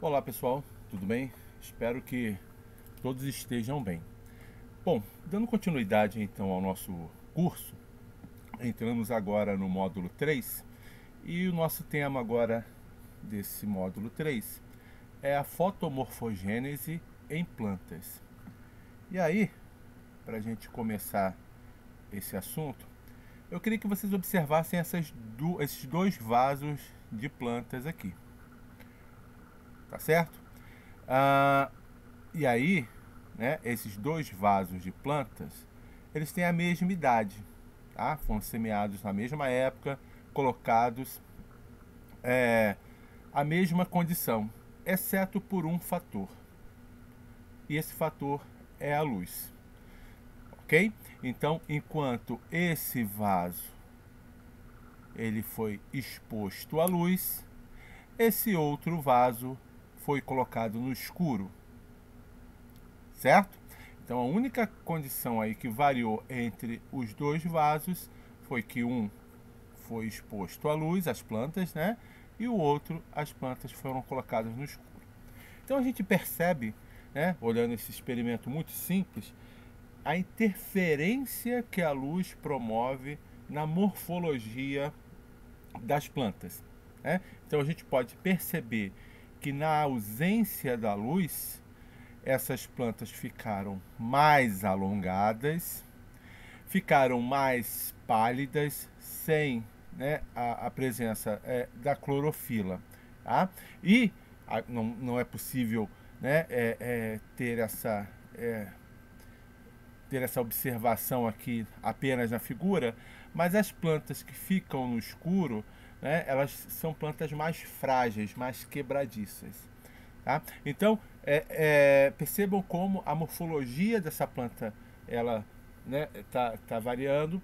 Olá pessoal, tudo bem? Espero que todos estejam bem. Bom, dando continuidade então ao nosso curso, entramos agora no módulo 3 e o nosso tema agora desse módulo 3 é a fotomorfogênese em plantas. E aí, para a gente começar esse assunto, eu queria que vocês observassem esses dois vasos de plantas aqui, tá certo? Ah, e aí, né, esses dois vasos de plantas, eles têm a mesma idade, tá? Foram semeados na mesma época, colocados a mesma condição, exceto por um fator. E esse fator é a luz, ok? Então, enquanto esse vaso ele foi exposto à luz, esse outro vaso foi colocado no escuro, certo? Então a única condição aí que variou entre os dois vasos foi que um foi exposto à luz, as plantas, né? E o outro, as plantas foram colocadas no escuro. Então a gente percebe, né, olhando esse experimento muito simples, a interferência que a luz promove na morfologia das plantas, né? Então a gente pode perceber que na ausência da luz, essas plantas ficaram mais alongadas, ficaram mais pálidas, sem, né, a presença da clorofila. Tá? E não é possível, né, ter essa observação aqui apenas na figura, mas as plantas que ficam no escuro, né, elas são plantas mais frágeis, mais quebradiças. Tá? Então, percebam como a morfologia dessa planta ela tá variando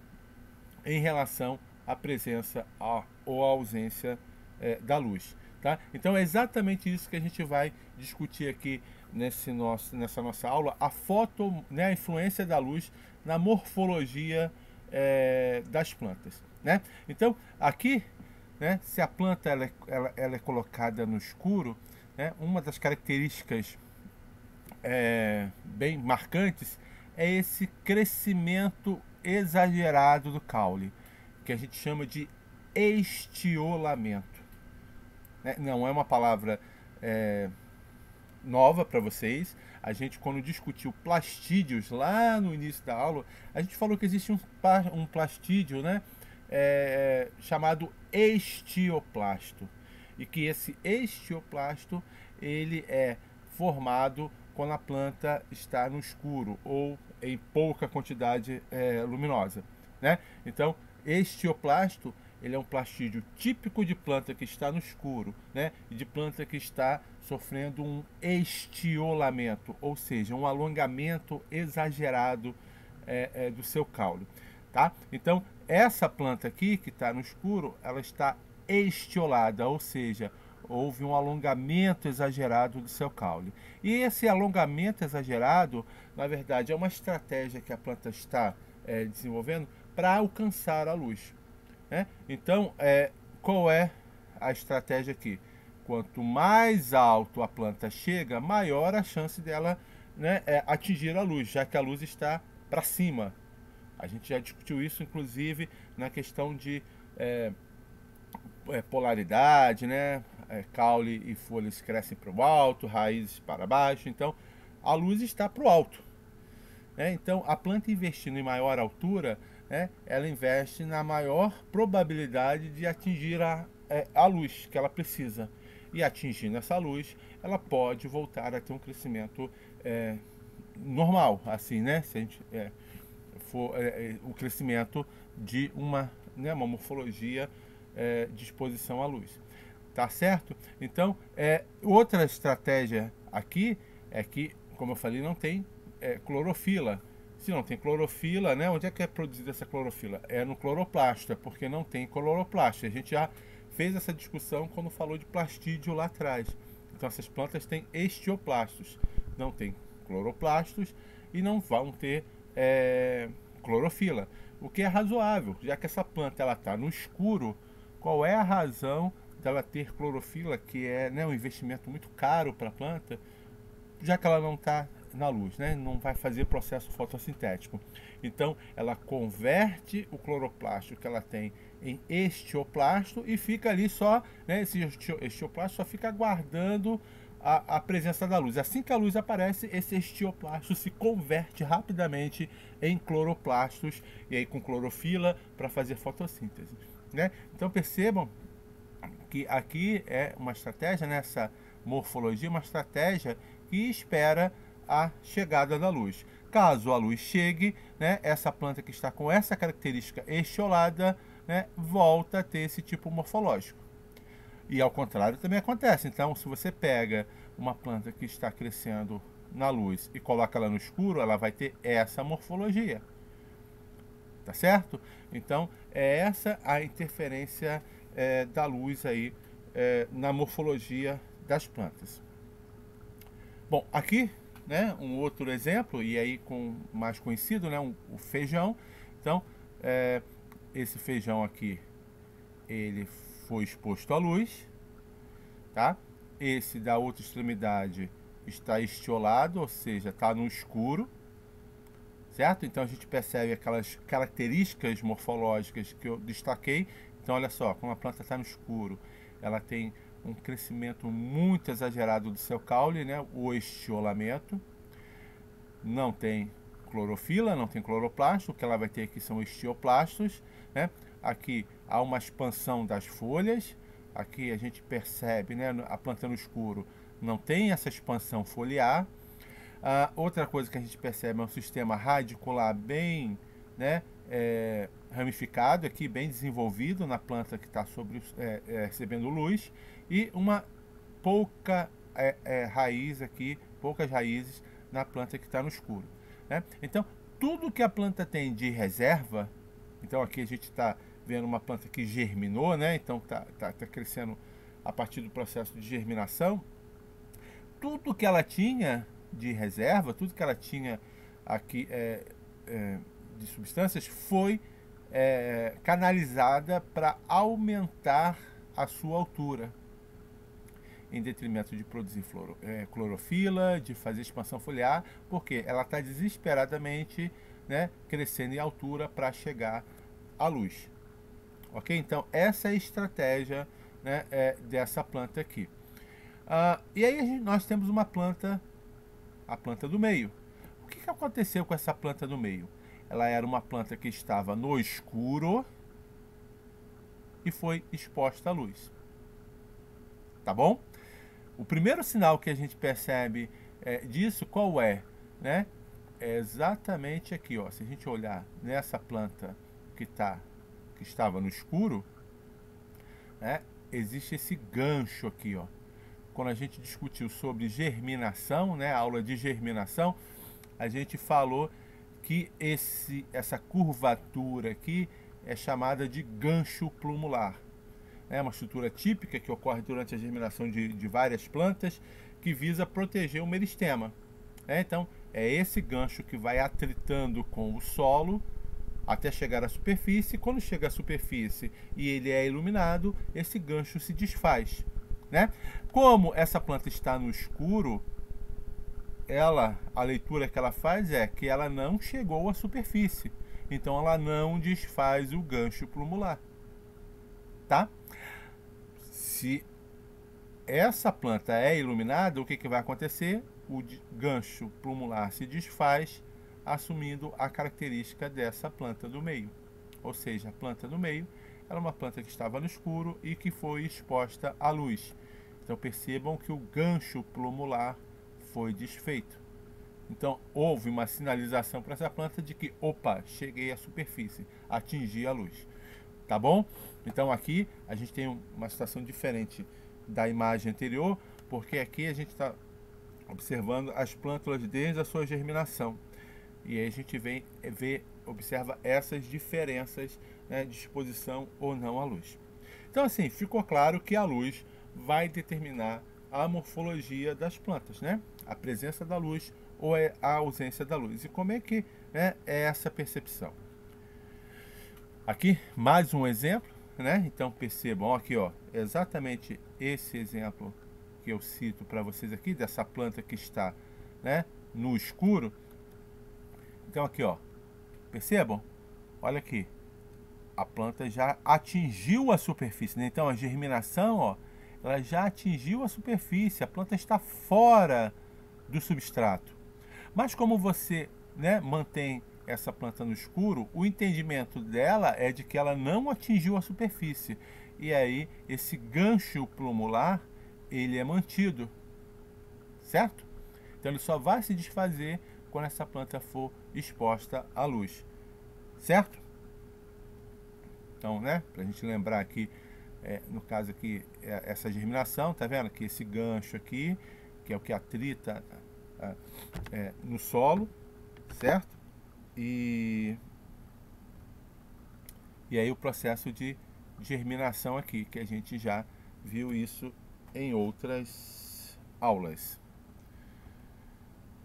em relação à presença ou à ausência da luz. Tá? Então é exatamente isso que a gente vai discutir aqui nessa nossa aula, a influência da luz na morfologia das plantas. Né? Então, aqui, né, se a planta ela é colocada no escuro, né, uma das características bem marcantes é esse crescimento exagerado do caule, que a gente chama de estiolamento. Não é uma palavra nova para vocês. A gente, quando discutiu plastídeos lá no início da aula, a gente falou que existe um plastídeo, né, chamado estioplasto, e que esse estioplasto ele é formado quando a planta está no escuro ou em pouca quantidade luminosa, né? Então, estioplasto ele é um plastídeo típico de planta que está no escuro, né? E de planta que está sofrendo um estiolamento, ou seja, um alongamento exagerado do seu caule, tá? Então, essa planta aqui que está no escuro, ela está estiolada, ou seja, houve um alongamento exagerado do seu caule. E esse alongamento exagerado, na verdade, é uma estratégia que a planta está desenvolvendo para alcançar a luz. Né? Então, qual é a estratégia aqui? Quanto mais alto a planta chega, maior a chance dela, né, atingir a luz, já que a luz está para cima. A gente já discutiu isso, inclusive, na questão de polaridade, né? Caule e folhas crescem para o alto, raízes para baixo. Então, a luz está para o alto. Né? Então, a planta investindo em maior altura, né, ela investe na maior probabilidade de atingir a luz que ela precisa. E atingindo essa luz, ela pode voltar a ter um crescimento normal, assim, né? Se a gente for o crescimento de uma morfologia de exposição à luz. Tá certo? Então, outra estratégia aqui é que, como eu falei, não tem clorofila. Se não tem clorofila, né, onde é que é produzida essa clorofila? É no cloroplasto, é porque não tem cloroplasto. A gente já fez essa discussão quando falou de plastídeo lá atrás. Então essas plantas têm estioplastos, não tem cloroplastos e não vão ter clorofila. O que é razoável, já que essa planta está no escuro. Qual é a razão dela ter clorofila, que é, né, um investimento muito caro para a planta, já que ela não está na luz, né, não vai fazer processo fotossintético. Então, ela converte o cloroplasto que ela tem em estioplasto e fica ali só, né, esse estioplasto só fica aguardando a presença da luz. Assim que a luz aparece, esse estioplasto se converte rapidamente em cloroplastos e aí com clorofila para fazer fotossíntese, né? Então percebam que aqui é uma estratégia, nessa morfologia, uma estratégia que espera a chegada da luz. Caso a luz chegue, né, essa planta que está com essa característica estiolada, né, volta a ter esse tipo morfológico. E ao contrário também acontece. Então, se você pega uma planta que está crescendo na luz e coloca ela no escuro, ela vai ter essa morfologia. Tá certo? Então, é essa a interferência da luz aí na morfologia das plantas. Bom, aqui, né, um outro exemplo, e aí com mais conhecido, né, o feijão. Então, esse feijão aqui, ele foi exposto à luz, tá? Esse da outra extremidade está estiolado, ou seja, está no escuro, certo? Então a gente percebe aquelas características morfológicas que eu destaquei. Então olha só, como a planta está no escuro, ela tem um crescimento muito exagerado do seu caule, né? O estiolamento. Não tem clorofila, não tem cloroplasto, o que ela vai ter aqui são estioplastos, né? Aqui há uma expansão das folhas, aqui a gente percebe, né, a planta no escuro não tem essa expansão foliar. Outra coisa que a gente percebe é um sistema radicular bem, né, ramificado aqui, bem desenvolvido na planta que está recebendo luz, e uma pouca raiz aqui, poucas raízes na planta que está no escuro, né? Então, tudo que a planta tem de reserva, então aqui a gente está vendo uma planta que germinou, né? Então tá crescendo a partir do processo de germinação. Tudo que ela tinha de reserva, tudo que ela tinha aqui de substâncias foi canalizada para aumentar a sua altura, em detrimento de produzir clorofila, de fazer expansão foliar, porque ela está desesperadamente, né, crescendo em altura para chegar à luz. Ok? Então, essa é a estratégia, né, dessa planta aqui. E aí nós temos uma planta, a planta do meio. O que aconteceu com essa planta do meio? Ela era uma planta que estava no escuro e foi exposta à luz. Tá bom? O primeiro sinal que a gente percebe disso, qual é? Né? É exatamente aqui, ó. Se a gente olhar nessa planta que estava no escuro, né, existe esse gancho aqui, ó. Quando a gente discutiu sobre germinação, né, a aula de germinação, a gente falou que essa curvatura aqui é chamada de gancho plumular. É uma estrutura típica que ocorre durante a germinação de várias plantas, que visa proteger o meristema. Então, é esse gancho que vai atritando com o solo até chegar à superfície. Quando chega à superfície e ele é iluminado, esse gancho se desfaz, né? Como essa planta está no escuro, a leitura que ela faz é que ela não chegou à superfície, então ela não desfaz o gancho plumular, tá? Se essa planta é iluminada, o que vai acontecer? O gancho plumular se desfaz, assumindo a característica dessa planta do meio. Ou seja, a planta do meio era uma planta que estava no escuro e que foi exposta à luz. Então percebam que o gancho plumular foi desfeito. Então houve uma sinalização para essa planta de que, opa, cheguei à superfície, atingi a luz. Tá bom? Então aqui a gente tem uma situação diferente da imagem anterior, porque aqui a gente está observando as plântulas desde a sua germinação. E aí a gente observa essas diferenças, né, de exposição ou não à luz. Então assim, ficou claro que a luz vai determinar a morfologia das plantas, né? A presença da luz ou a ausência da luz. E como é que é essa percepção? Aqui, mais um exemplo, né? Então percebam, ó, aqui, ó, exatamente esse exemplo que eu cito para vocês aqui, dessa planta que está, né, no escuro. Então aqui, ó, percebam? Olha aqui, a planta já atingiu a superfície, né? Então a germinação, ó, ela já atingiu a superfície, a planta está fora do substrato. Mas como você, né, mantém essa planta no escuro, o entendimento dela é de que ela não atingiu a superfície. E aí esse gancho plumular, ele é mantido, certo? Então ele só vai se desfazer quando essa planta for exposta à luz, certo? Então, né, para a gente lembrar aqui, no caso aqui, essa germinação, tá vendo? Que esse gancho aqui, que é o que atrita no solo, certo? E aí o processo de germinação aqui, que a gente já viu isso em outras aulas.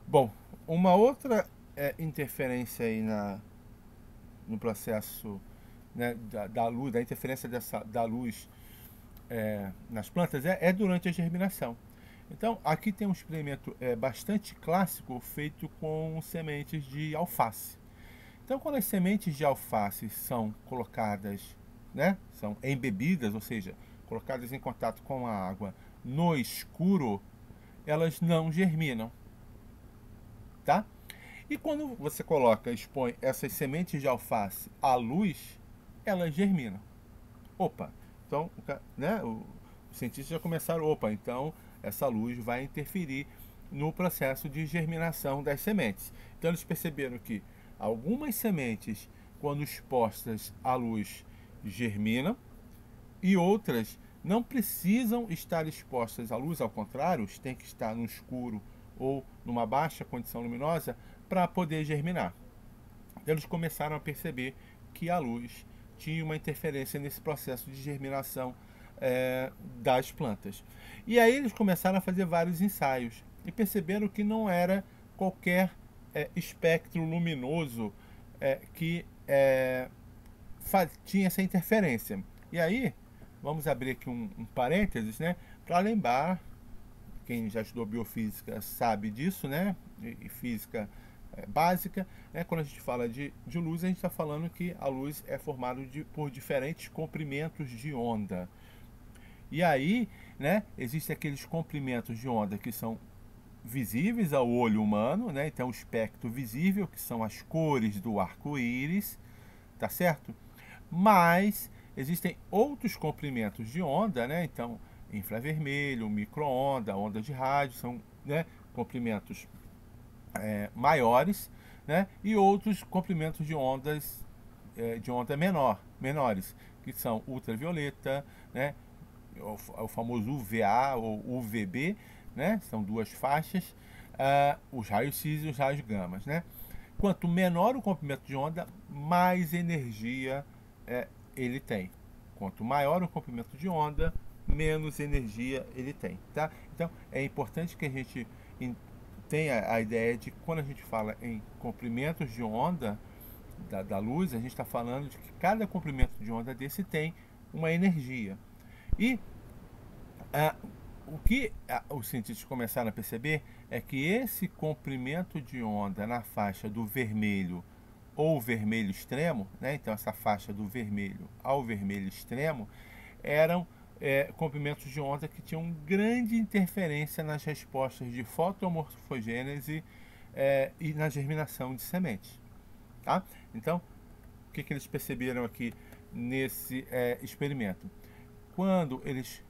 Bom, uma outra interferência aí no processo, né, da luz, da interferência da luz nas plantas é durante a germinação. Então, aqui tem um experimento bastante clássico feito com sementes de alface. Então, quando as sementes de alface são colocadas, né, são embebidas, ou seja, colocadas em contato com a água no escuro, elas não germinam, tá? E quando você expõe essas sementes de alface à luz, elas germinam. Opa, então, né, os cientistas já começaram, então essa luz vai interferir no processo de germinação das sementes. Então eles perceberam que algumas sementes, quando expostas à luz, germinam, e outras não precisam estar expostas à luz, ao contrário, têm que estar no escuro ou numa baixa condição luminosa para poder germinar. Eles começaram a perceber que a luz tinha uma interferência nesse processo de germinação das plantas. E aí eles começaram a fazer vários ensaios e perceberam que não era qualquer espectro luminoso que tinha essa interferência. E aí, vamos abrir aqui um parênteses, né, para lembrar, quem já estudou biofísica sabe disso, né, e física básica, né, quando a gente fala de luz, a gente está falando que a luz é formada por diferentes comprimentos de onda. E aí, né, existem aqueles comprimentos de onda que são visíveis ao olho humano, né? Então o espectro visível, que são as cores do arco-íris, tá certo? Mas existem outros comprimentos de onda, né? Então infravermelho, micro-onda, onda de rádio, são, né, comprimentos maiores, né? E outros comprimentos de ondas de onda menores, que são ultravioleta, né? O famoso UVA ou UVB, né? São duas faixas, os raios X e os raios gama, né? Quanto menor o comprimento de onda, mais energia ele tem. Quanto maior o comprimento de onda, menos energia ele tem, tá? Então é importante que a gente tenha a ideia de que quando a gente fala em comprimentos de onda da luz, a gente está falando de que cada comprimento de onda desse tem uma energia. E o que os cientistas começaram a perceber é que esse comprimento de onda na faixa do vermelho ou vermelho extremo, né? Então essa faixa do vermelho ao vermelho extremo, eram comprimentos de onda que tinham grande interferência nas respostas de fotomorfogênese e na germinação de sementes. Tá? Então, o que eles perceberam aqui nesse experimento? Quando eles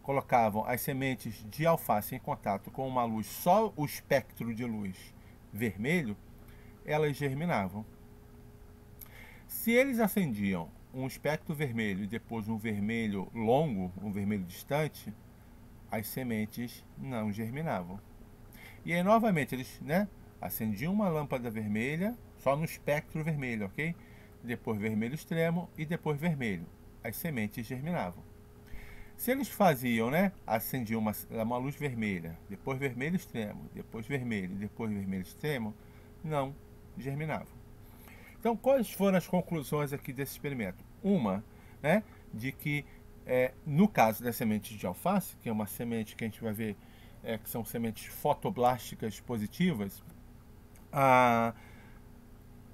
colocavam as sementes de alface em contato com uma luz, só o espectro de luz vermelho, elas germinavam. Se eles acendiam um espectro vermelho e depois um vermelho longo, um vermelho distante, as sementes não germinavam. E aí novamente eles, né, acendiam uma lâmpada vermelha só no espectro vermelho, ok? Depois vermelho extremo e depois vermelho. As sementes germinavam. Se eles faziam, né, acendiam uma luz vermelha, depois vermelho extremo, depois vermelho extremo, não germinavam. Então, quais foram as conclusões aqui desse experimento? Uma, né, de que no caso das sementes de alface, que é uma semente que a gente vai ver que são sementes fotoblásticas positivas,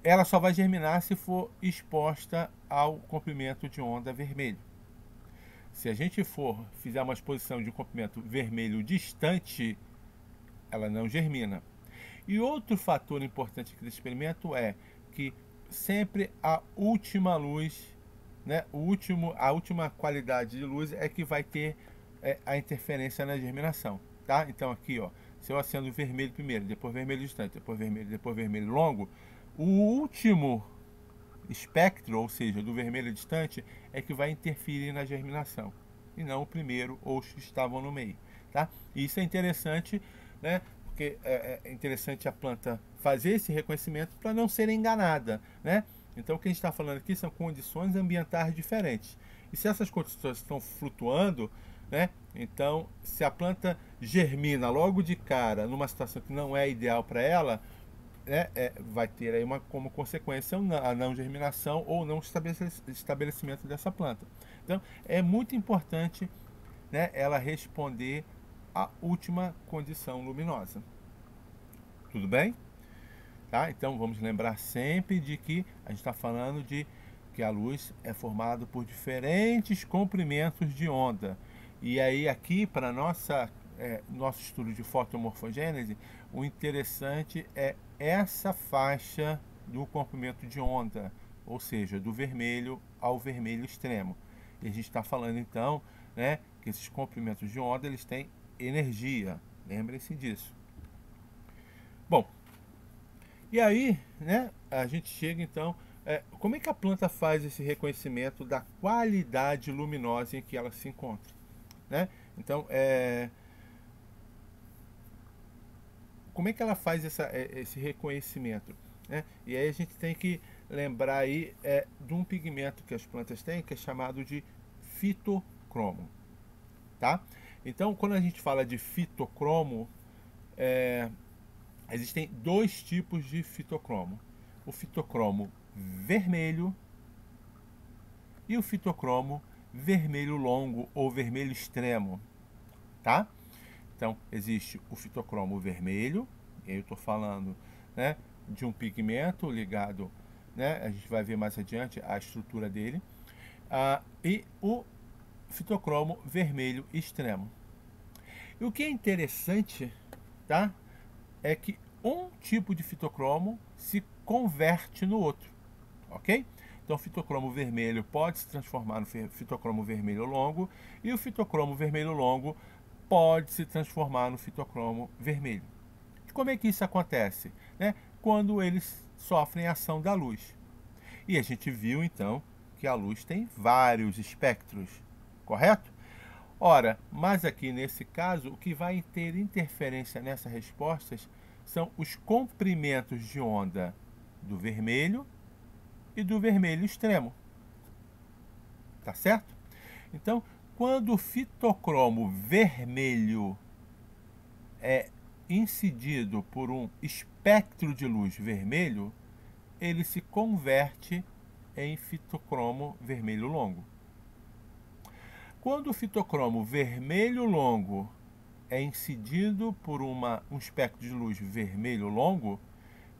ela só vai germinar se for exposta ao comprimento de onda vermelho. Se a gente fizer uma exposição de um comprimento vermelho distante, ela não germina. E outro fator importante aqui desse experimento é que sempre a última luz, né, a última qualidade de luz é que vai ter a interferência na germinação, tá? Então aqui, ó, se eu acendo vermelho primeiro, depois vermelho distante, depois vermelho longo, o último espectro, ou seja, do vermelho distante, é que vai interferir na germinação, e não o primeiro ou os que estavam no meio, tá? E isso é interessante, né? Porque é interessante a planta fazer esse reconhecimento para não ser enganada, né? Então o que a gente está falando aqui são condições ambientais diferentes. E se essas condições estão flutuando, né? Então, se a planta germina logo de cara numa situação que não é ideal para ela, vai ter aí como consequência a não germinação ou não estabelecimento dessa planta. Então, é muito importante, né, ela responder à última condição luminosa. Tudo bem? Tá? Então, vamos lembrar sempre de que a gente está falando de que a luz é formada por diferentes comprimentos de onda. E aí, aqui, para nosso estudo de fotomorfogênese, o interessante é essa faixa do comprimento de onda, ou seja, do vermelho ao vermelho extremo. E a gente está falando então, né, que esses comprimentos de onda eles têm energia. Lembrem-se disso. Bom, e aí, né, a gente chega então, como é que a planta faz esse reconhecimento da qualidade luminosa em que ela se encontra, né? Então, como é que ela faz esse reconhecimento, né? E aí a gente tem que lembrar aí de um pigmento que as plantas têm, que é chamado de fitocromo, tá? Então, quando a gente fala de fitocromo, existem dois tipos de fitocromo. O fitocromo vermelho e o fitocromo vermelho longo ou vermelho extremo, tá? Então, existe o fitocromo vermelho, e aí eu estou falando, né, de um pigmento ligado, né, a gente vai ver mais adiante a estrutura dele, e o fitocromo vermelho extremo. E o que é interessante, tá, é que um tipo de fitocromo se converte no outro, ok? Então, o fitocromo vermelho pode se transformar no fitocromo vermelho longo e o fitocromo vermelho longo pode se transformar no fitocromo vermelho. E como é que isso acontece? Né? Quando eles sofrem a ação da luz. E a gente viu, então, que a luz tem vários espectros, correto? Ora, mas aqui nesse caso, o que vai ter interferência nessas respostas são os comprimentos de onda do vermelho e do vermelho extremo. Tá certo? Então, quando o fitocromo vermelho é incidido por um espectro de luz vermelho, ele se converte em fitocromo vermelho longo. Quando o fitocromo vermelho longo é incidido por um espectro de luz vermelho longo,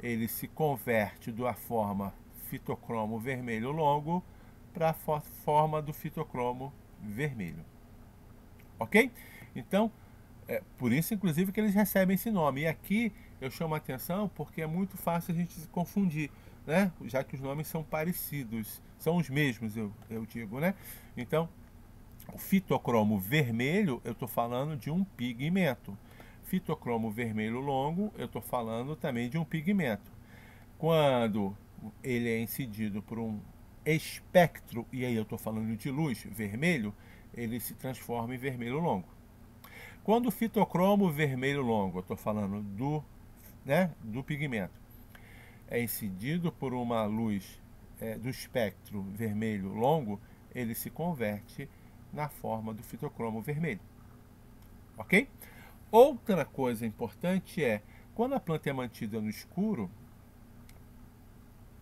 ele se converte da forma fitocromo vermelho longo para a forma do fitocromo vermelho. Ok? Então, por isso, inclusive, que eles recebem esse nome. E aqui eu chamo a atenção porque é muito fácil a gente se confundir, né? Já que os nomes são parecidos, são os mesmos, eu digo, né? Então, o fitocromo vermelho, eu estou falando de um pigmento. Fitocromo vermelho longo, eu estou falando também de um pigmento. Quando ele é incidido por um espectro, e aí eu estou falando de luz vermelho, ele se transforma em vermelho longo. Quando o fitocromo vermelho longo, eu estou falando do pigmento, é incidido por uma luz do espectro vermelho longo, ele se converte na forma do fitocromo vermelho. Ok? Outra coisa importante é, quando a planta é mantida no escuro,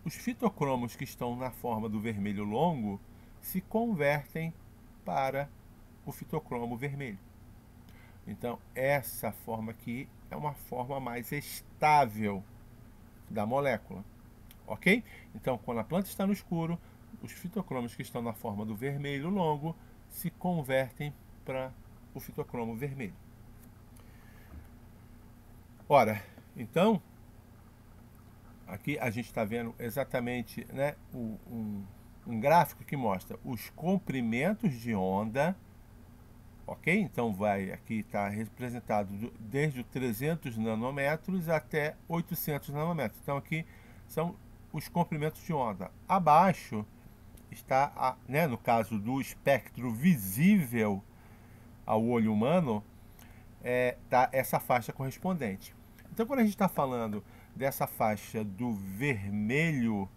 os fitocromos que estão na forma do vermelho longo se convertem para o fitocromo vermelho. Então, essa forma aqui é uma forma mais estável da molécula, ok? Então, quando a planta está no escuro, os fitocromos que estão na forma do vermelho longo se convertem para o fitocromo vermelho. Ora, então, aqui a gente está vendo exatamente, né, um gráfico que mostra os comprimentos de onda, ok? Então aqui está representado desde os 300 nanômetros até 800 nanômetros. Então aqui são os comprimentos de onda. Abaixo está, né, no caso do espectro visível ao olho humano, tá essa faixa correspondente. Então quando a gente está falando dessa faixa do vermelho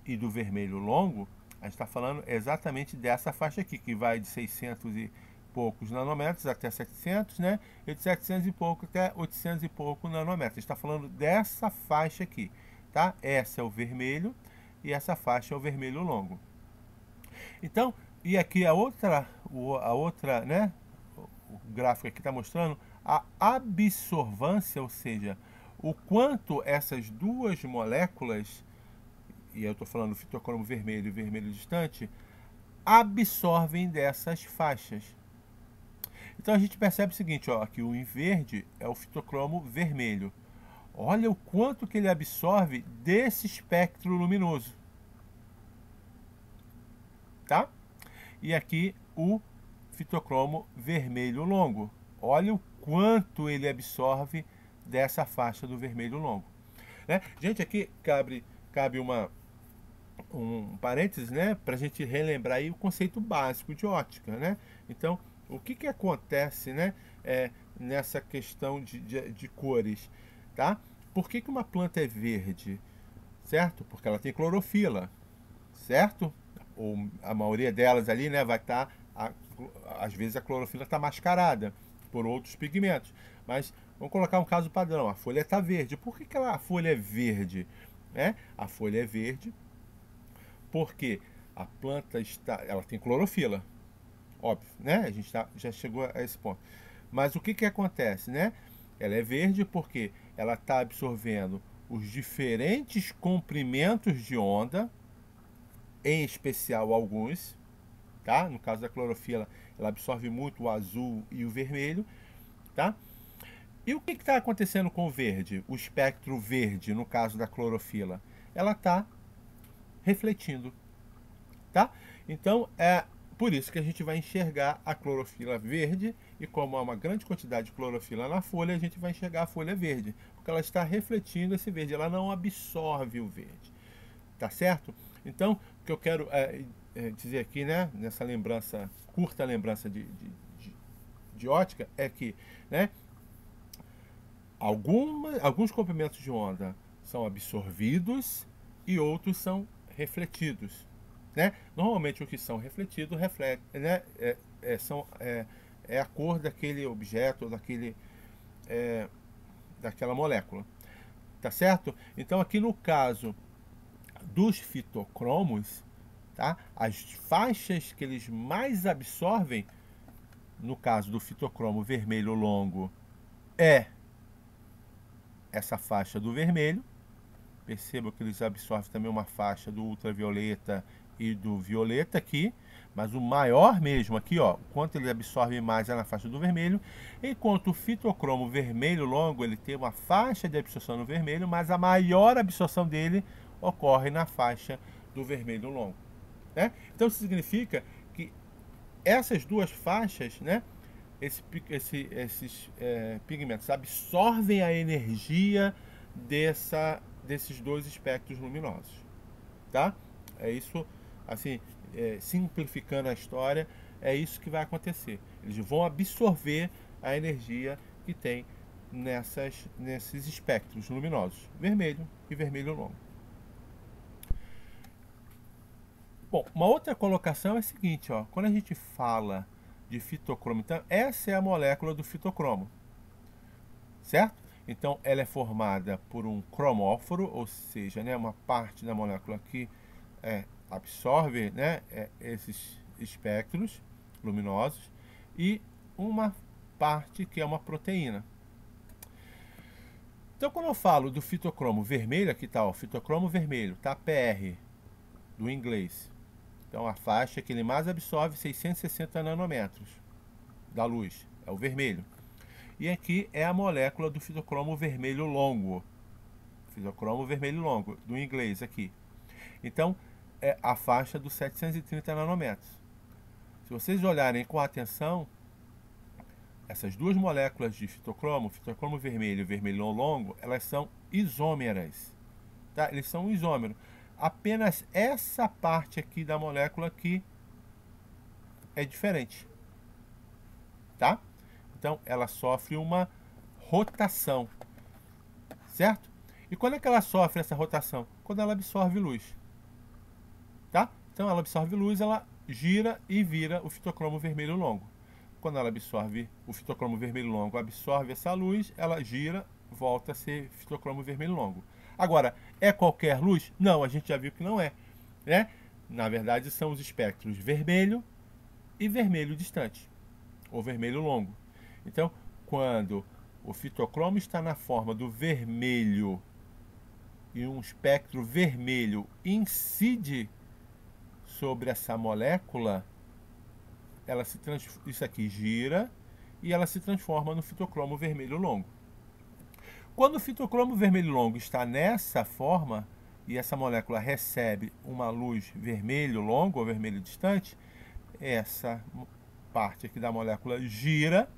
e do vermelho longo, a gente está falando exatamente dessa faixa aqui, que vai de 600 e poucos nanômetros até 700, né? E de 700 e pouco até 800 e pouco nanômetros. A gente está falando dessa faixa aqui, tá? Essa é o vermelho e essa faixa é o vermelho longo. Então, e aqui a outra, né? O gráfico aqui está mostrando a absorvância, ou seja, o quanto essas duas moléculas, e eu estou falando do fitocromo vermelho e vermelho distante, absorvem dessas faixas. Então a gente percebe o seguinte, ó, que o em verde é o fitocromo vermelho. Olha o quanto que ele absorve desse espectro luminoso. Tá? E aqui o fitocromo vermelho longo. Olha o quanto ele absorve dessa faixa do vermelho longo. Né? Gente, aqui cabe um parênteses, né, para a gente relembrar aí o conceito básico de ótica, né? Então, o que acontece, né, nessa questão de cores, tá? Por que uma planta é verde? Certo? Porque ela tem clorofila, certo? Ou a maioria delas ali, né, vai estar, às vezes a clorofila está mascarada por outros pigmentos, mas vamos colocar um caso padrão, a folha está verde. Por que a folha é verde? A folha é verde porque a planta ela tem clorofila, óbvio, né? A gente já chegou a esse ponto. Mas o que acontece, né? Ela é verde porque ela está absorvendo os diferentes comprimentos de onda, em especial alguns, tá? No caso da clorofila, ela absorve muito o azul e o vermelho, tá? E o que está acontecendo com o verde? O espectro verde, no caso da clorofila, ela está refletindo, tá? Então é por isso que a gente vai enxergar a clorofila verde, e como há uma grande quantidade de clorofila na folha, a gente vai enxergar a folha verde, porque ela está refletindo esse verde, ela não absorve o verde, tá certo? Então, o que eu quero dizer aqui, né, nessa curta lembrança de ótica, é que, né, alguns comprimentos de onda são absorvidos e outros são refletidos, né? Normalmente o que são refletidos reflete, né? É a cor daquele objeto, daquela molécula, tá certo? Então aqui no caso dos fitocromos, tá? As faixas que eles mais absorvem, no caso do fitocromo vermelho longo, é essa faixa do vermelho. Perceba que eles absorvem também uma faixa do ultravioleta e do violeta aqui, mas o maior mesmo aqui, ó, quanto ele absorve mais é na faixa do vermelho, enquanto o fitocromo vermelho longo, ele tem uma faixa de absorção no vermelho, mas a maior absorção dele ocorre na faixa do vermelho longo, né? Então isso significa que essas duas faixas, né, esses pigmentos absorvem a energia desses dois espectros luminosos, tá? É isso, assim, simplificando a história, é isso que vai acontecer. Eles vão absorver a energia que tem nesses espectros luminosos, vermelho e vermelho longo. Bom, uma outra colocação é a seguinte, ó, quando a gente fala de fitocromo, então essa é a molécula do fitocromo, certo? Então, ela é formada por um cromóforo, ou seja, né, uma parte da molécula que absorve, né, esses espectros luminosos, e uma parte que é uma proteína. Então, quando eu falo do fitocromo vermelho, aqui está, ó, fitocromo vermelho, tá? PR, do inglês. Então, a faixa que ele mais absorve, 660 nanômetros da luz, é o vermelho. E aqui é a molécula do fitocromo vermelho longo, fitocromo vermelho longo, do inglês aqui. Então, é a faixa dos 730 nanômetros. Se vocês olharem com atenção, essas duas moléculas de fitocromo vermelho e vermelho longo, elas são isômeras. Tá? Eles são isômeros. Apenas essa parte aqui da molécula que é diferente. Tá? Então, ela sofre uma rotação. Certo? E quando é que ela sofre essa rotação? Quando ela absorve luz. Tá? Então, ela absorve luz, ela gira e vira o fitocromo vermelho longo. Quando ela absorve, o fitocromo vermelho longo absorve essa luz, ela gira, volta a ser fitocromo vermelho longo. Agora, é qualquer luz? Não, a gente já viu que não é. Né? Na verdade, são os espectros vermelho e vermelho distante, ou vermelho longo. Então, quando o fitocromo está na forma do vermelho e um espectro vermelho incide sobre essa molécula, ela se isso aqui gira e ela se transforma no fitocromo vermelho longo. Quando o fitocromo vermelho longo está nessa forma e essa molécula recebe uma luz vermelho longo ou vermelho distante, essa parte aqui da molécula gira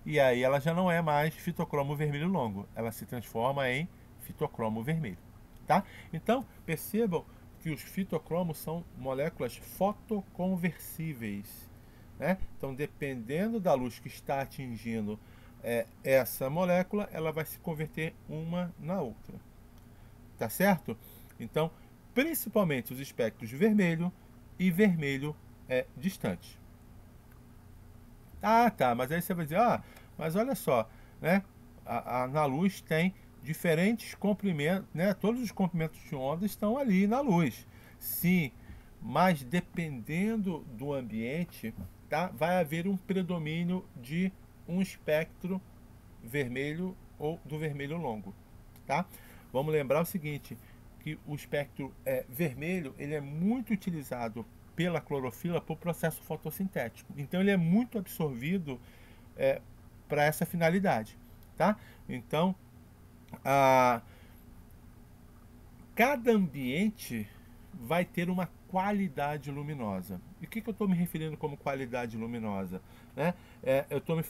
e aí ela já não é mais fitocromo vermelho longo, ela se transforma em fitocromo vermelho. Tá? Então, percebam que os fitocromos são moléculas fotoconversíveis. Né? Então, dependendo da luz que está atingindo essa molécula, ela vai se converter uma na outra. Tá certo? Então, principalmente os espectros vermelho e vermelho distante. Ah, tá, mas aí você vai dizer, mas olha só, né? Na luz tem diferentes comprimentos, né? Todos os comprimentos de onda estão ali na luz. Sim, mas dependendo do ambiente, tá? Vai haver um predomínio de um espectro vermelho ou do vermelho longo, tá? Vamos lembrar o seguinte, que o espectro vermelho, ele é muito utilizado pela clorofila por processo fotossintético. Então ele é muito absorvido para essa finalidade, tá? Então, cada ambiente vai ter uma qualidade luminosa. E o que eu estou me referindo como qualidade luminosa? Né? Eu estou me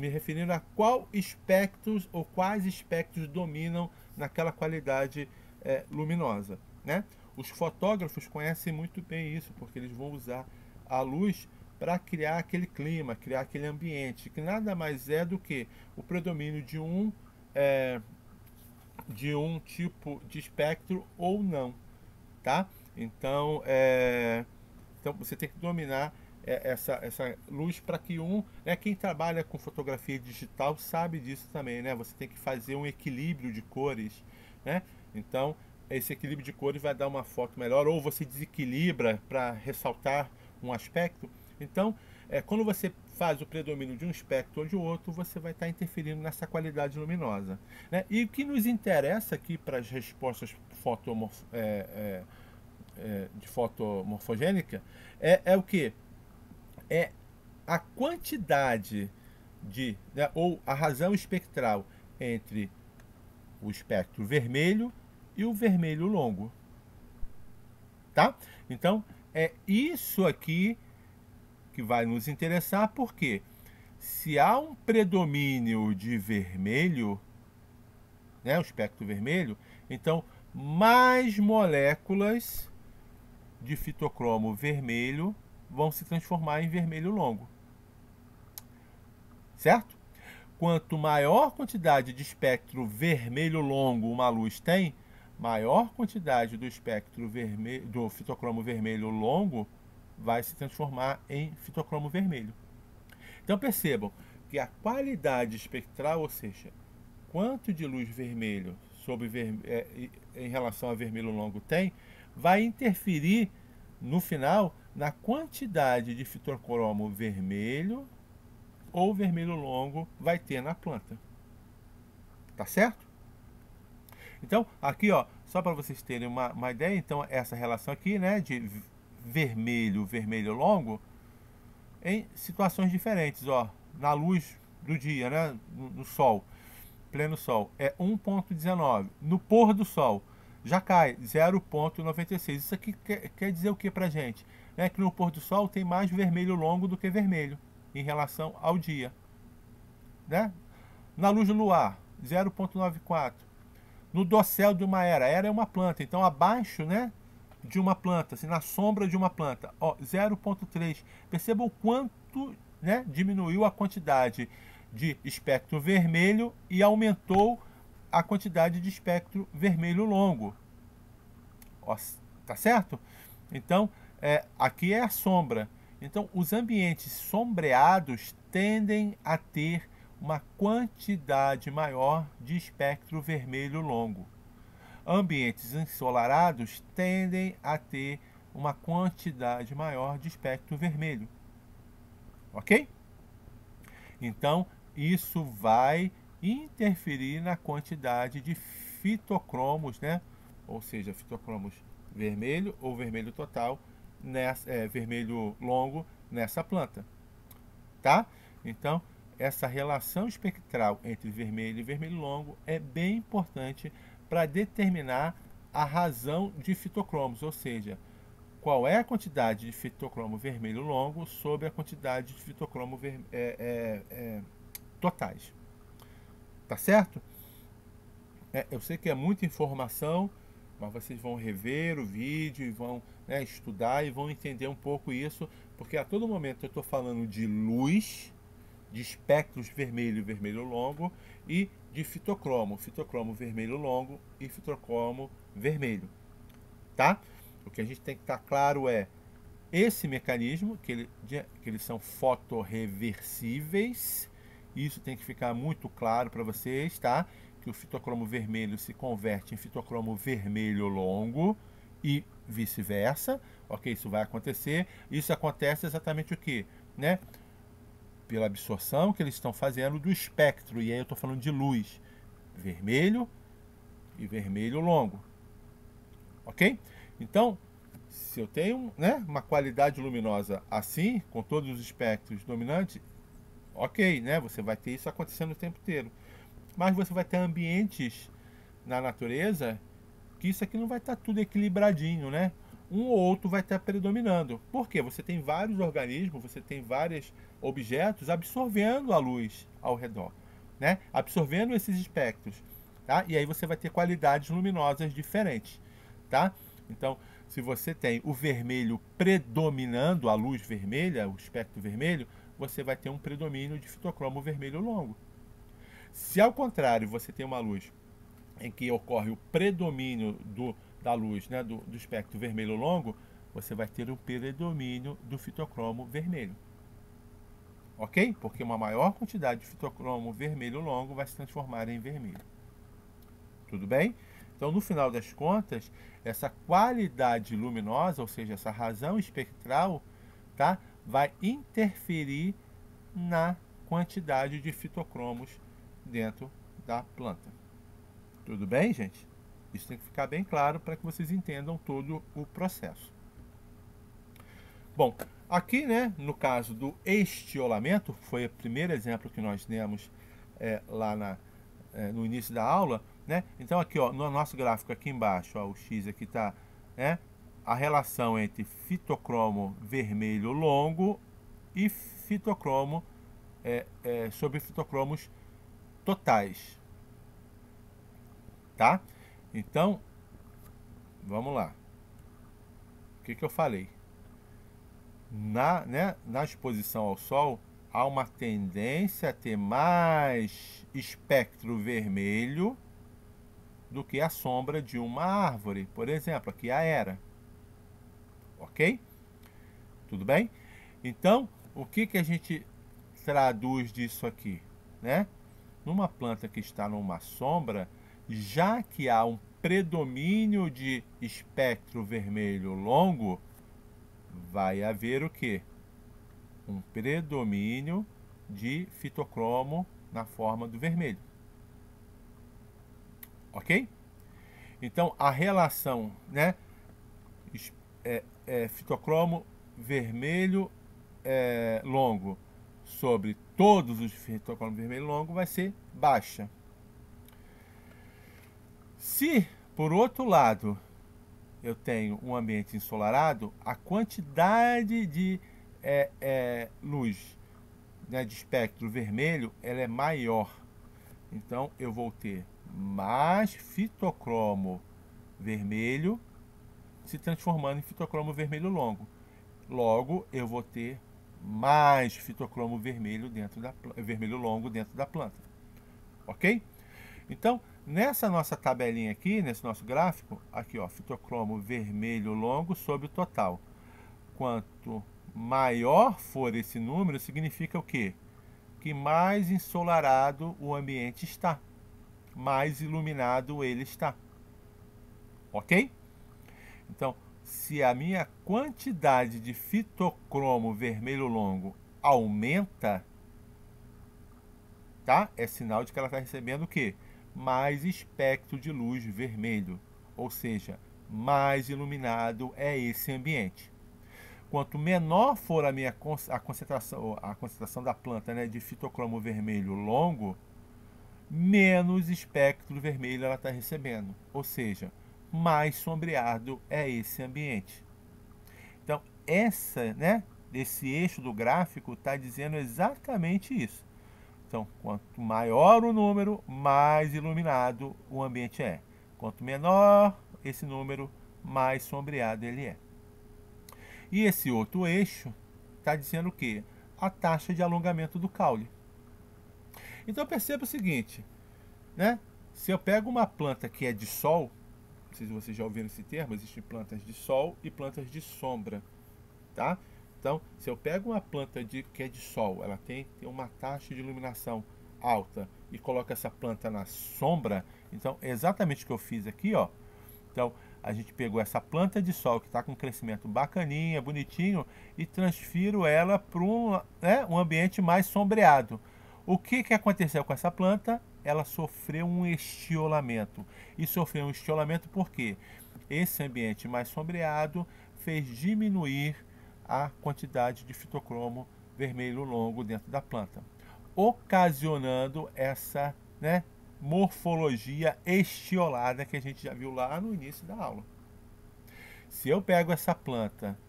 referindo a qual espectros ou quais espectros dominam naquela qualidade luminosa. Né? Os fotógrafos conhecem muito bem isso, porque eles vão usar a luz para criar aquele clima, criar aquele ambiente, que nada mais é do que o predomínio de um tipo de espectro ou não, tá? Então, então você tem que dominar essa luz para que quem trabalha com fotografia digital sabe disso também, né? Você tem que fazer um equilíbrio de cores, né? Então, esse equilíbrio de cores vai dar uma foto melhor, ou você desequilibra para ressaltar um aspecto. Então, quando você faz o predomínio de um espectro ou de outro, você vai estar interferindo nessa qualidade luminosa. Né? E o que nos interessa aqui para as respostas de fotomorfogênica é o que? É a quantidade ou a razão espectral entre o espectro vermelho e o vermelho longo. Tá? Então, é isso aqui que vai nos interessar, porque se há um predomínio de vermelho, né, o espectro vermelho, então mais moléculas de fitocromo vermelho vão se transformar em vermelho longo. Certo? Quanto maior quantidade de espectro vermelho longo uma luz tem, maior quantidade do espectro vermelho, do fitocromo vermelho longo vai se transformar em fitocromo vermelho. Então percebam que a qualidade espectral, ou seja, quanto de luz vermelho em relação a vermelho longo tem, vai interferir no final na quantidade de fitocromo vermelho ou vermelho longo vai ter na planta. Tá certo? Então, aqui, ó, só para vocês terem uma ideia, então essa relação aqui, né, de vermelho longo, em situações diferentes, ó, na luz do dia, né, no sol, pleno sol, é 1,19. No pôr do sol, já cai 0,96. Isso aqui quer dizer o que pra gente? É que no pôr do sol tem mais vermelho longo do que vermelho em relação ao dia, né? Na luz do luar, 0,94. No dossel de uma era é uma planta, então abaixo, né, de uma planta, assim, na sombra de uma planta, ó, 0,3. Perceba o quanto, né, diminuiu a quantidade de espectro vermelho e aumentou a quantidade de espectro vermelho longo. Ó, tá certo? Então, aqui é a sombra. Então, os ambientes sombreados tendem a ter uma quantidade maior de espectro vermelho longo. Ambientes ensolarados tendem a ter uma quantidade maior de espectro vermelho. Ok? Então, isso vai interferir na quantidade de fitocromos, né? Ou seja, fitocromos vermelho ou vermelho total, vermelho longo nessa planta. Tá? Então, essa relação espectral entre vermelho e vermelho longo é bem importante para determinar a razão de fitocromos, ou seja, qual é a quantidade de fitocromo vermelho longo sobre a quantidade de fitocromo totais. Tá certo? Eu sei que é muita informação, mas vocês vão rever o vídeo e vão, né, estudar e vão entender um pouco isso, porque a todo momento eu estou falando de luz, de espectros vermelho e vermelho longo e de fitocromo vermelho longo e fitocromo vermelho, tá? O que a gente tem que estar claro é esse mecanismo, que eles são fotorreversíveis, isso tem que ficar muito claro para vocês, tá? Que o fitocromo vermelho se converte em fitocromo vermelho longo e vice-versa, ok? Isso vai acontecer. Isso acontece exatamente o que, né? Pela absorção que eles estão fazendo do espectro, e aí eu estou falando de luz, vermelho e vermelho longo, ok? Então, se eu tenho, né, uma qualidade luminosa assim, com todos os espectros dominantes, ok, né, você vai ter isso acontecendo o tempo inteiro. Mas você vai ter ambientes na natureza que isso aqui não vai estar tudo equilibradinho, né? Um ou outro vai estar predominando. Por quê? Você tem vários organismos, você tem vários objetos absorvendo a luz ao redor, né? Absorvendo esses espectros, tá? E aí você vai ter qualidades luminosas diferentes, tá? Então, se você tem o vermelho predominando, a luz vermelha, o espectro vermelho, você vai ter um predomínio de fitocromo vermelho longo. Se ao contrário você tem uma luz em que ocorre o predomínio da luz, né, do espectro vermelho longo, você vai ter o predomínio do fitocromo vermelho. Ok? Porque uma maior quantidade de fitocromo vermelho longo vai se transformar em vermelho. Tudo bem? Então, no final das contas, essa qualidade luminosa, ou seja, essa razão espectral, tá, vai interferir na quantidade de fitocromos dentro da planta. Tudo bem, gente? Isso tem que ficar bem claro para que vocês entendam todo o processo. Bom, aqui, né, no caso do estiolamento, foi o primeiro exemplo que nós demos lá no início da aula, né? Então aqui, ó, no nosso gráfico aqui embaixo, ó, o X aqui está, né, a relação entre fitocromo vermelho longo e fitocromo sobre fitocromos totais, tá? Então, vamos lá. O que eu falei? Na exposição ao sol, há uma tendência a ter mais espectro vermelho do que a sombra de uma árvore. Por exemplo, aqui a era. Ok? Tudo bem? Então, o que a gente traduz disso aqui, né? numa planta que está numa sombra, já que há um predomínio de espectro vermelho longo, vai haver o quê? Um predomínio de fitocromo na forma do vermelho. Ok? Então, a relação, né, fitocromo vermelho longo sobre todos os fitocromos vermelho longo vai ser baixa. Se, por outro lado, eu tenho um ambiente ensolarado, a quantidade de luz, né, de espectro vermelho, ela é maior. Então, eu vou ter mais fitocromo vermelho se transformando em fitocromo vermelho longo. Logo, eu vou ter mais fitocromo vermelho vermelho longo dentro da planta. Ok? Então, nessa nossa tabelinha aqui, nesse nosso gráfico, aqui ó, fitocromo vermelho longo sobre o total. Quanto maior for esse número, significa o quê? Que mais ensolarado o ambiente está, mais iluminado ele está. Ok? Então, se a minha quantidade de fitocromo vermelho longo aumenta, tá? É sinal de que ela está recebendo o quê? Mais espectro de luz vermelho, ou seja, mais iluminado é esse ambiente. Quanto menor for a concentração da planta, né, de fitocromo vermelho longo, menos espectro vermelho ela está recebendo, ou seja, mais sombreado é esse ambiente. Então, esse eixo do gráfico está dizendo exatamente isso. Então, quanto maior o número, mais iluminado o ambiente é. Quanto menor esse número, mais sombreado ele é. E esse outro eixo está dizendo o quê? A taxa de alongamento do caule. Então, perceba o seguinte, né? Se eu pego uma planta que é de sol, não sei se vocês já ouviram esse termo, existem plantas de sol e plantas de sombra, tá? Então, se eu pego uma planta que é de sol, ela tem uma taxa de iluminação alta e coloco essa planta na sombra, então é exatamente o que eu fiz aqui, ó. Então, a gente pegou essa planta de sol que está com um crescimento bacaninha, bonitinho, e transfiro ela para um ambiente mais sombreado. O que aconteceu com essa planta? Ela sofreu um estiolamento. E sofreu um estiolamento porque esse ambiente mais sombreado fez diminuir a quantidade de fitocromo vermelho longo dentro da planta, ocasionando essa, né, morfologia estiolada que a gente já viu lá no início da aula. Se eu pego essa planta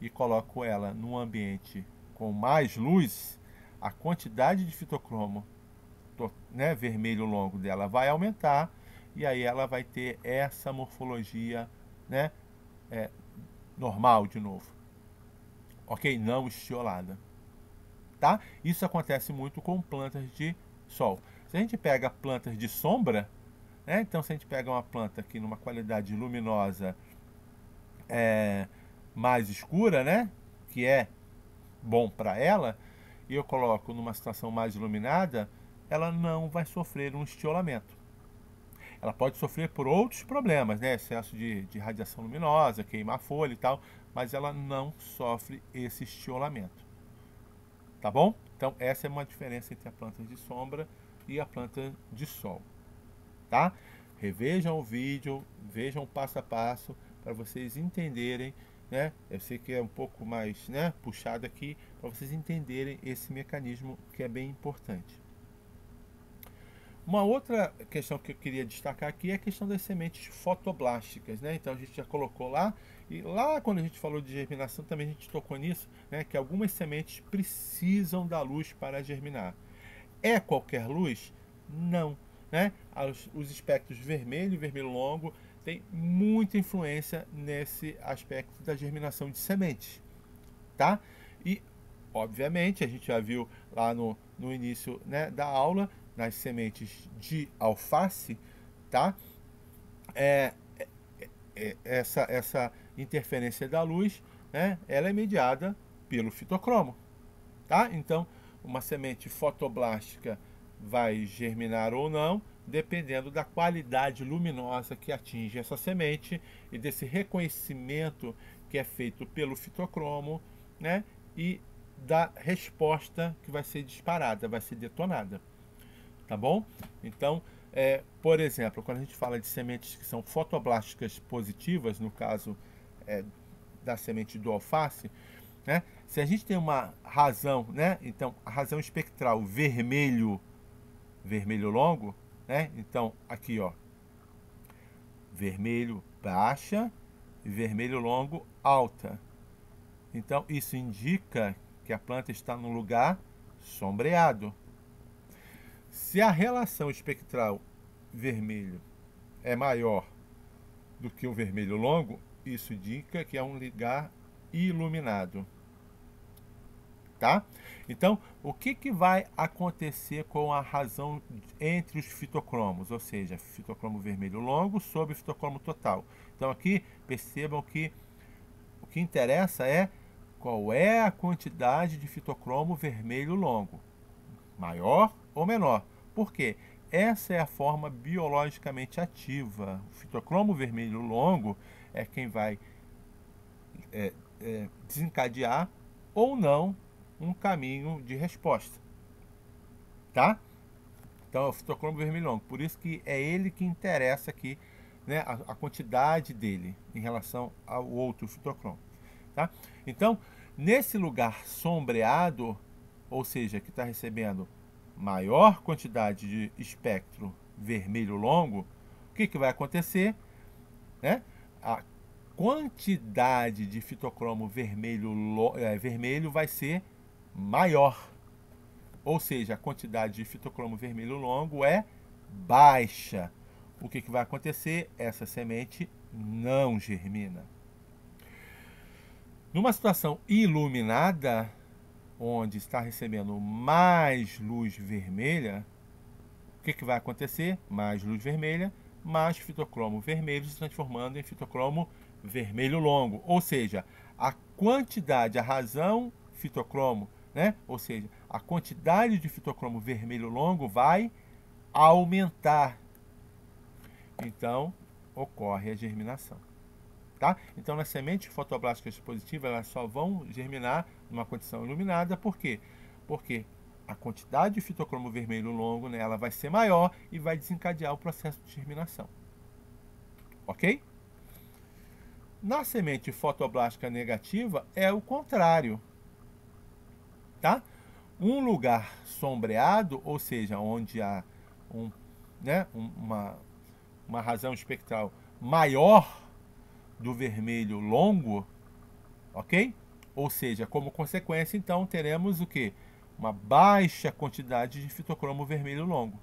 e coloco ela num ambiente com mais luz, a quantidade de fitocromo, né, vermelho longo dela vai aumentar e aí ela vai ter essa morfologia, né, normal de novo. Ok? Não estiolada. Tá? Isso acontece muito com plantas de sol. Se a gente pega plantas de sombra, né? Então se a gente pega uma planta aqui numa qualidade luminosa mais escura, né? Que é bom para ela, e eu coloco numa situação mais iluminada, ela não vai sofrer um estiolamento. Ela pode sofrer por outros problemas, né? Excesso de radiação luminosa, queimar a folha e tal, mas ela não sofre esse estiolamento. Tá bom? Então essa é uma diferença entre a planta de sombra e a planta de sol. Tá? Revejam o vídeo, vejam passo a passo para vocês entenderem, né? Eu sei que é um pouco mais, né, puxado aqui, para vocês entenderem esse mecanismo que é bem importante. Uma outra questão que eu queria destacar aqui é a questão das sementes fotoblásticas, né? Então a gente já colocou lá, e lá quando a gente falou de germinação também a gente tocou nisso, né? Que algumas sementes precisam da luz para germinar. É qualquer luz? Não, né? Os espectros vermelho e vermelho longo têm muita influência nesse aspecto da germinação de sementes, tá? E obviamente a gente já viu lá no início, né, da aula, nas sementes de alface, tá? Essa interferência da luz, né, ela é mediada pelo fitocromo, tá? Então, uma semente fotoblástica vai germinar ou não, dependendo da qualidade luminosa que atinge essa semente e desse reconhecimento que é feito pelo fitocromo, né? E da resposta que vai ser disparada, vai ser detonada, tá bom? Então, por exemplo, quando a gente fala de sementes que são fotoblásticas positivas, no caso da semente do alface, né? Se a gente tem uma razão, né? Então, a razão espectral vermelho, vermelho longo, né? Então, aqui, ó, vermelho baixa e vermelho longo alta. Então, isso indica que a planta está num lugar sombreado. Se a relação espectral vermelho é maior do que o vermelho longo, isso indica que é um lugar iluminado. Tá? Então, o que vai acontecer com a razão entre os fitocromos? Ou seja, fitocromo vermelho longo sobre fitocromo total. Então, aqui, percebam que o que interessa é qual é a quantidade de fitocromo vermelho longo. Maior ou menor. Por quê? Essa é a forma biologicamente ativa. O fitocromo vermelho longo é quem vai desencadear ou não um caminho de resposta, tá? Então é o fitocromo vermelho longo, por isso que é ele que interessa aqui, né, a quantidade dele em relação ao outro fitocromo, tá? Então, nesse lugar sombreado, ou seja, que está recebendo maior quantidade de espectro vermelho longo, o que vai acontecer, né? A quantidade de fitocromo vermelho vai ser maior. Ou seja, a quantidade de fitocromo vermelho longo é baixa. O que vai acontecer? Essa semente não germina. Numa situação iluminada, onde está recebendo mais luz vermelha, o que vai acontecer? Mais luz vermelha, mais fitocromo vermelho se transformando em fitocromo vermelho longo. Ou seja, a quantidade, a razão fitocromo, né? Ou seja, a quantidade de fitocromo vermelho longo vai aumentar. Então, ocorre a germinação. Tá? Então, nas sementes fotoblásticas positivas, elas só vão germinar numa condição iluminada. Por quê? Porque a quantidade de fitocromo vermelho longo nela vai ser maior e vai desencadear o processo de germinação. Ok? Na semente fotoblástica negativa é o contrário. Tá? Um lugar sombreado, ou seja, onde há uma razão espectral maior do vermelho longo, ok? Ou seja, como consequência, então, teremos o quê? Uma baixa quantidade de fitocromo vermelho longo.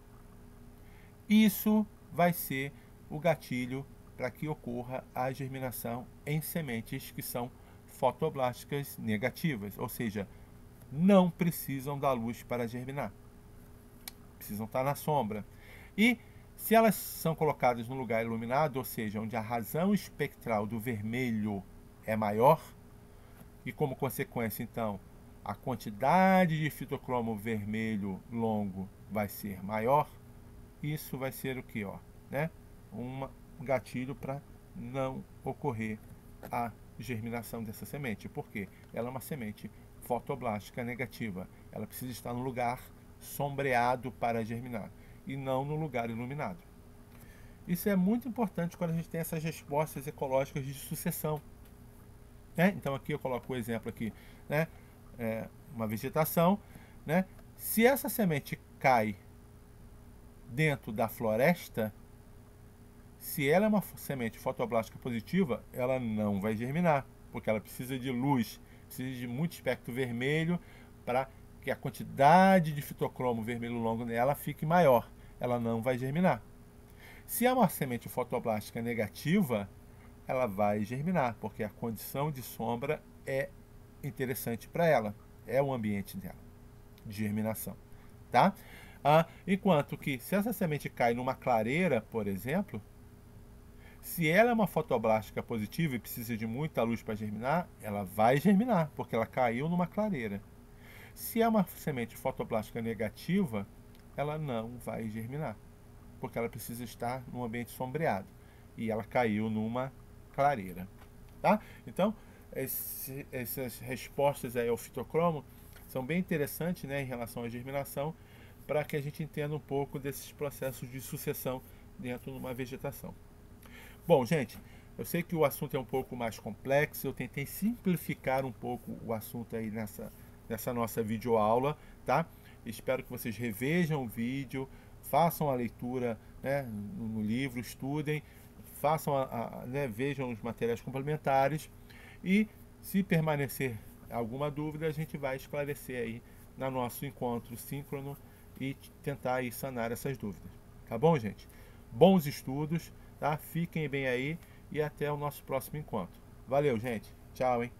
Isso vai ser o gatilho para que ocorra a germinação em sementes que são fotoblásticas negativas, ou seja, não precisam da luz para germinar. Precisam estar na sombra. E se elas são colocadas num lugar iluminado, ou seja, onde a razão espectral do vermelho é maior, e como consequência, então, a quantidade de fitocromo vermelho longo vai ser maior, isso vai ser o que? Né? Um gatilho para não ocorrer a germinação dessa semente. Por quê? Ela é uma semente fotoblástica negativa. Ela precisa estar no lugar sombreado para germinar e não no lugar iluminado. Isso é muito importante quando a gente tem essas respostas ecológicas de sucessão. Né? Então aqui eu coloco o exemplo aqui, né? Uma vegetação, né? Se essa semente cai dentro da floresta, se ela é uma semente fotoblástica positiva, ela não vai germinar, porque ela precisa de luz, precisa de muito espectro vermelho para que a quantidade de fitocromo vermelho longo nela fique maior. Ela não vai germinar. Se é uma semente fotoblástica negativa, ela vai germinar, porque a condição de sombra é interessante para ela, é o ambiente dela de germinação, tá? Enquanto que se essa semente cai numa clareira, por exemplo, se ela é uma fotoblástica positiva e precisa de muita luz para germinar, ela vai germinar, porque ela caiu numa clareira. Se é uma semente fotoblástica negativa, ela não vai germinar, porque ela precisa estar num ambiente sombreado. E ela caiu numa clareira, tá? Então, essas respostas aí ao fitocromo são bem interessantes, né, em relação à germinação, para que a gente entenda um pouco desses processos de sucessão dentro de uma vegetação. Bom, gente, eu sei que o assunto é um pouco mais complexo, eu tentei simplificar um pouco o assunto aí nessa nossa videoaula, tá? Espero que vocês revejam o vídeo, façam a leitura, né, no livro, estudem, façam né, vejam os materiais complementares e, se permanecer alguma dúvida, a gente vai esclarecer aí no nosso encontro síncrono e tentar aí sanar essas dúvidas. Tá bom, gente? Bons estudos, tá? Fiquem bem aí e até o nosso próximo encontro. Valeu, gente. Tchau, hein?